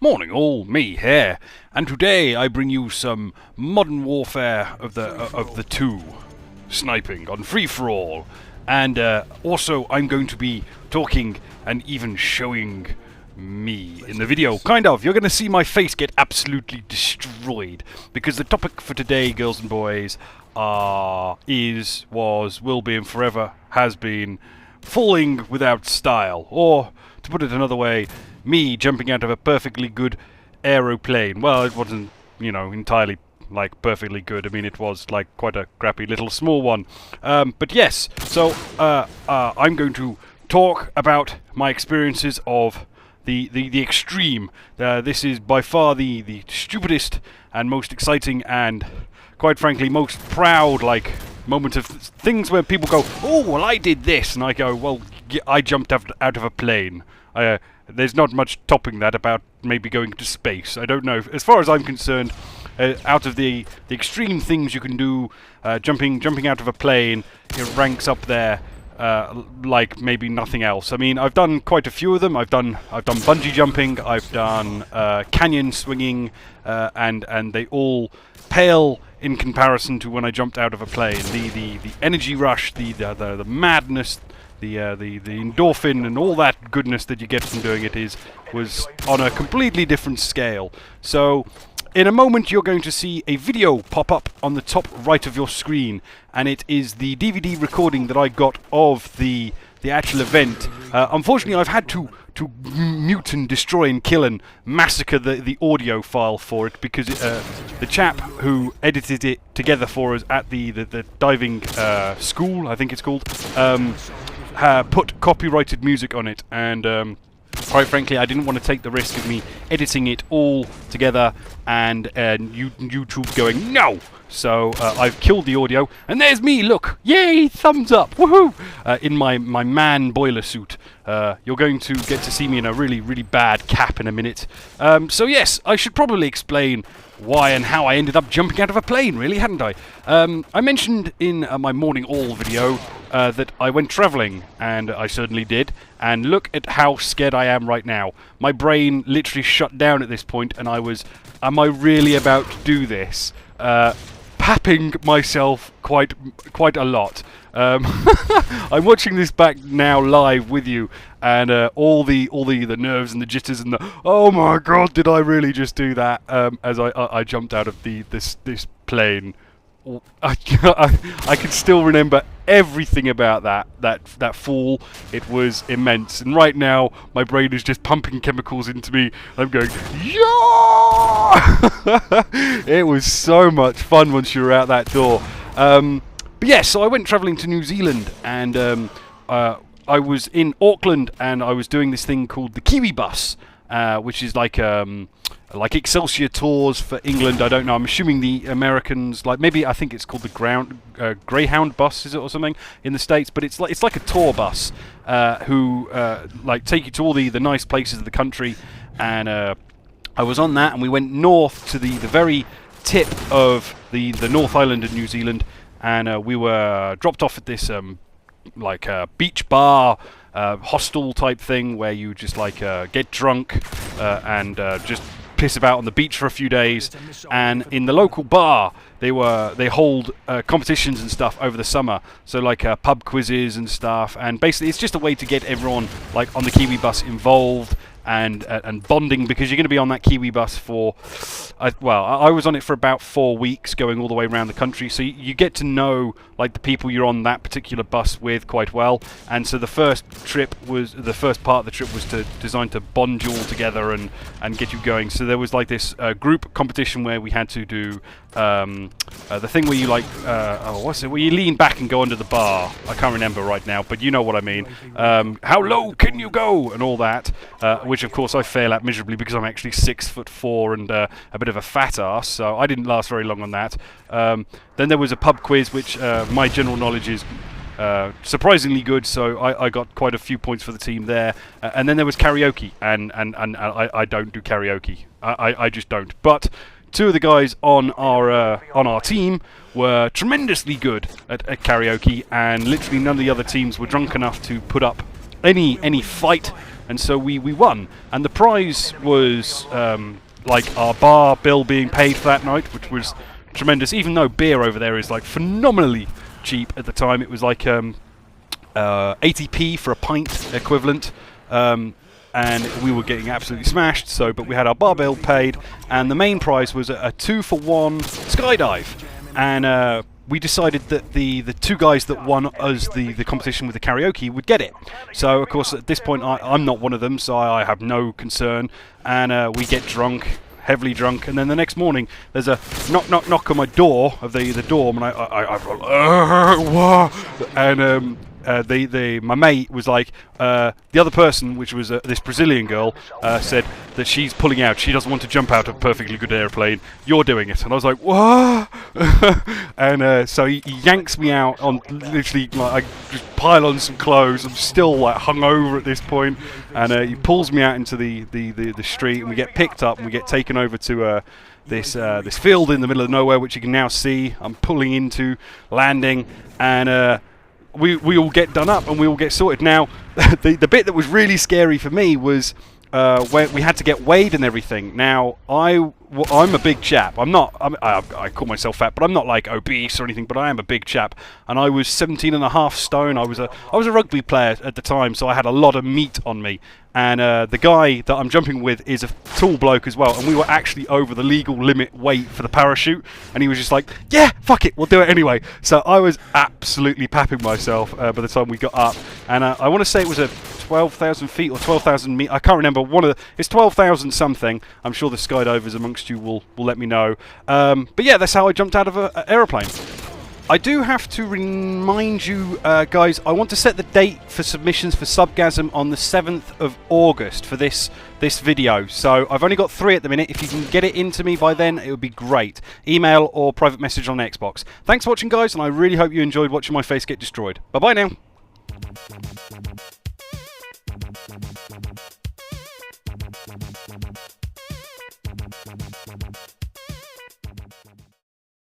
Morning all, me here, and today I bring you some modern warfare of the two, sniping on free-for-all, and also I'm going to be talking and even showing me in the video. Kind of. You're going to see my face get absolutely destroyed, because the topic for today, girls and boys, is, was, will be, and forever has been falling without style, or to put it another way, me jumping out of a perfectly good aeroplane. Well, it wasn't, you know, entirely like perfectly good. I mean, it was like quite a crappy little small one. But yes, so I'm going to talk about my experiences of the extreme. This is by far the stupidest and most exciting and, quite frankly, most proud like moment of things where people go, "Oh, well, I did this," and I go, "Well, I jumped out of a plane." There's not much topping that about maybe going to space. I don't know. As far as I'm concerned, out of the extreme things you can do, jumping out of a plane, it ranks up there like maybe nothing else. I mean, I've done quite a few of them. I've done bungee jumping. I've done canyon swinging, and they all pale in comparison to when I jumped out of a plane. The energy rush, the madness, the endorphin and all that goodness that you get from doing it was on a completely different scale. So in a moment you're going to see a video pop up on the top right of your screen, and it is the DVD recording that I got of the actual event. Unfortunately, I've had to mute and destroy and kill and massacre the audio file for it, because the chap who edited it together for us at the diving school, I think it's called, put copyrighted music on it, and quite frankly I didn't want to take the risk of me editing it all together and YouTube going no. So I've killed the audio, and there's me, look, yay, thumbs up, woohoo, in my man boiler suit. You're going to get to see me in a really, really bad cap in a minute. So yes, I should probably explain why and how I ended up jumping out of a plane, really, hadn't I? I mentioned in my morning all video that I went travelling, and I certainly did, and look at how scared I am right now. My brain literally shut down at this point, and I was, am I really about to do this? Papping myself quite a lot. I'm watching this back now live with you, and all the nerves and the jitters and the, oh my god, did I really just do that? As I jumped out of this plane. I can still remember everything about that fall. It was immense, and right now my brain is just pumping chemicals into me. I'm going, yeah! It was so much fun once you were out that door. But yeah, so I went travelling to New Zealand, and I was in Auckland, and I was doing this thing called the Kiwi Bus, which is like Excelsior Tours for England. I don't know. I'm assuming the Americans, like, maybe I think it's called the Greyhound bus, is it, or something in the States? But it's like a tour bus who like take you to all the nice places of the country. And I was on that, and we went north to the very tip of the North Island of New Zealand, and we were dropped off at this like beach bar. Hostel type thing where you just like get drunk and just piss about on the beach for a few days. And in the local bar they hold competitions and stuff over the summer, so like pub quizzes and stuff, and basically it's just a way to get everyone like on the Kiwi Bus involved and bonding, because you're going to be on that Kiwi Bus for I was on it for about 4 weeks, going all the way around the country, so you get to know like the people you're on that particular bus with quite well. And so the first part of the trip was designed to bond you all together and get you going. So there was like this group competition where we had to do the thing where you like what's it, where you lean back and go under the bar. I can't remember right now, but you know what I mean. How low can you go and all that, which of course I fail at miserably because I'm actually 6'4" and a bit of a fat ass, so I didn't last very long on that. Then there was a pub quiz, which my general knowledge is surprisingly good, so I got quite a few points for the team there. And then there was karaoke, and I don't do karaoke. I just don't. But two of the guys on our team were tremendously good at karaoke, and literally none of the other teams were drunk enough to put up any fight, and so we won. And the prize was like our bar bill being paid for that night, which was tremendous. Even though beer over there is like phenomenally cheap at the time, it was like 80p for a pint equivalent. And we were getting absolutely smashed. So, but we had our bar bill paid, and the main prize was a 2-for-1 skydive. And we decided that the two guys that won us the competition with the karaoke would get it. So, of course, at this point, I'm not one of them, so I have no concern. And we get drunk, heavily drunk, and then the next morning there's a knock on my door of the dorm, and my mate was like, the other person, which was this Brazilian girl, said that she's pulling out. She doesn't want to jump out of a perfectly good airplane. You're doing it. And I was like, what? And so he yanks me out on literally, like, I just pile on some clothes. I'm still like hungover at this point, and he pulls me out into the street, and we get picked up and we get taken over to this field in the middle of nowhere, which you can now see. I'm pulling into, landing, and we all get done up and we all get sorted. Now, the bit that was really scary for me was where we had to get weighed and everything. Now, I'm a big chap. I call myself fat, but I'm not like obese or anything, but I am a big chap. And I was 17.5 stone. I was a rugby player at the time, so I had a lot of meat on me. And the guy that I'm jumping with is a tall bloke as well, and we were actually over the legal limit weight for the parachute, and he was just like, yeah, fuck it, we'll do it anyway. So I was absolutely papping myself by the time we got up, and I want to say it was a 12,000 feet or 12,000 meters. I can't remember. It's 12,000 something. I'm sure the skydivers amongst you will let me know. But yeah, that's how I jumped out of an aeroplane. I do have to remind you, guys, I want to set the date for submissions for Subgasum on the 7th of August for this video. So I've only got 3 at the minute. If you can get it into me by then, it would be great. Email or private message on Xbox. Thanks for watching, guys, and I really hope you enjoyed watching my face get destroyed. Bye-bye now.